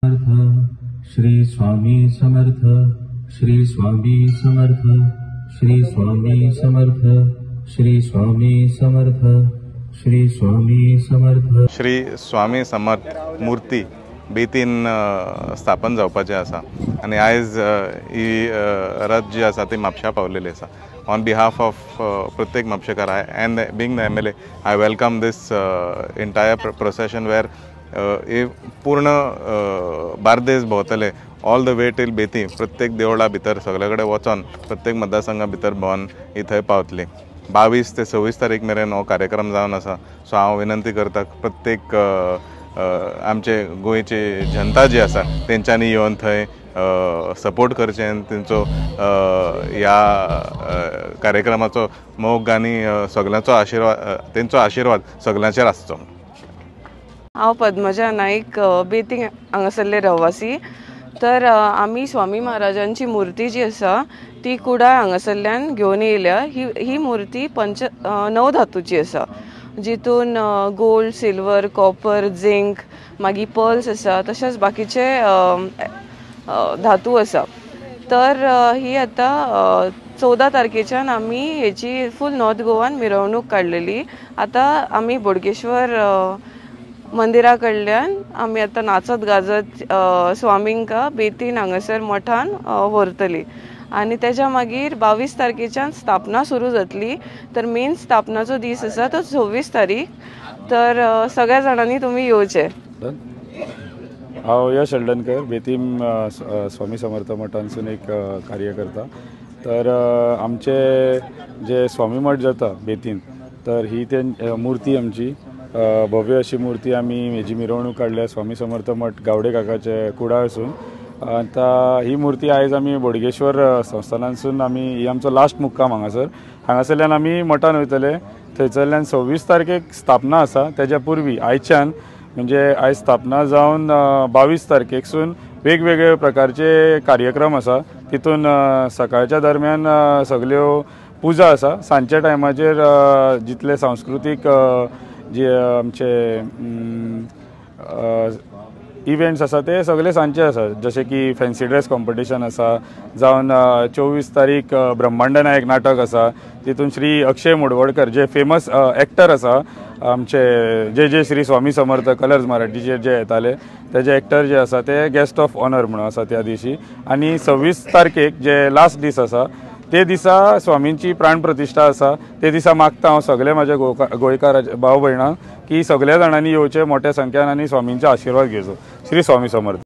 श्री स्वामी समर्थ, श्री स्वामी समर्थ, श्री स्वामी समर्थ, श्री स्वामी समर्थ, श्री स्वामी समर्थ। श्री स्वामी समर्थ मूर्ती बेतीन स्थापन जावपाचे आसा आनी आयज ही रथ जी आसा ती म्हापशा पावलेली आसा। ऑन बिहाफ ऑफ प्रत्येक म्हापशेकार and being the MLA I welcome this entire procession वेर पूर्ण बार्देस भोंवतले all the way till Betim प्रत्येक देवळा भितर सगळे कडेन वचोन प्रत्येक मतदारसंघा भितर भोंवन ही थंय पावतली। 22 ते 26 तारीख मेरेन हो कार्यक्रम जावन आसा। सो हांव विनंती करता प्रत्येक आमचे गोंयची जनता जी आसा तेंच्यांनी येवन थंय सपोर्ट करचें, तेंचो ह्या कार्यक्रमाचो मोग आनी सगळ्यांचो आशिर्वाद तेंचो आशिर्वाद सगळ्यांचेर आसचो। हांव पद्मजा नाईक बेतीं हांगासरले रहिवासी। तर आमी स्वामी महाराजांची मूर्ती जी आसा ती कुडाळ हांगासरल्यान घेवन येयल्या। ही मूर्ती 9 धातूची आसा, जितून गोल्ड, सिल्वर, कॉपर, झिंक, मागीर पर्ल्स आसा, तशेंच बाकीचे धातू आसा। तर ही आतां 14 तारखेच्यान आमी हेची फूल नॉर्थ गोवान मिरवणूक काडलेली। आतां आमी बोडगेश्वर मंदिरा कडल्यान आमी आतां नाचत गाजत स्वामींका बेतीन हांगासर मठान व्हरतली आनी तेच्या मागीर 22 तारखेच्यान स्थापना सुरू जातली। तर मेन स्थापनाचो दीस आसा तो 26 तारीख। तर सगळ्या जाणांनी तुमी येवचे। हांव यश हळदणकर बेतीम स्वामी समर्थ मठांसून एक कार्यकर्ता। तर आमचे जे स्वामी मठ जाता बेतीन, तर ही ते मूर्ती आमची भव्य अशी मूर्ती आमी हेजी मिरवणूक काडल्या स्वामी समर्थ मठ गावडे काकाचे कुडाळसून। आतां ही मूर्ती आयज आमी बोडगेश्वर संस्थानांसून आमी ही आमचो लास्ट मुक्काम हांगासरल्यान आमी मठान वयतले। थंयसरल्यान 26 तारखेक स्थापना आसा। तेज्या पुर्वी आयच्यान म्हणजे आयज स्थापना जावन 22 तारखेकसून वेगवेगळे प्रकारचे कार्यक्रम आसा। तितून सकाळच्या दरम्यान सगल्यो पुजा आसा, सांजच्या टायमाचेर जितले सांस्कृतीक जे आमचे इव्हेंट्स आसा ते सगळे सांजचे आसा, जशे की फॅन्सी ड्रेस कॉम्पिटिशन आसा, जावन 24 तारीख ब्रह्मांड नायक नाटक आसा, तितून श्री अक्षय मुडवडकर जे फेमस एक्टर आसा आमचे जे श्री स्वामी समर्थ कलर्स मराठीचेर जे येताले तेजे एक्टर जे आसा ते गेस्ट ऑफ ऑनर म्हणून आसा त्या दिवशी। आनी 26 तारखेक जे लास्ट दीस आसा ते दिसा स्वामींची प्राण प्रतिश्ठा आसा। ते दिसा मागता हांव सगळे म्हाज्या गोंयकार भाव भयणांक की सगळ्या जाणांनी येवचे मोठ्या संख्यान आनी स्वामींचो आशिर्वाद घेवचो। श्री स्वामी समर्थ।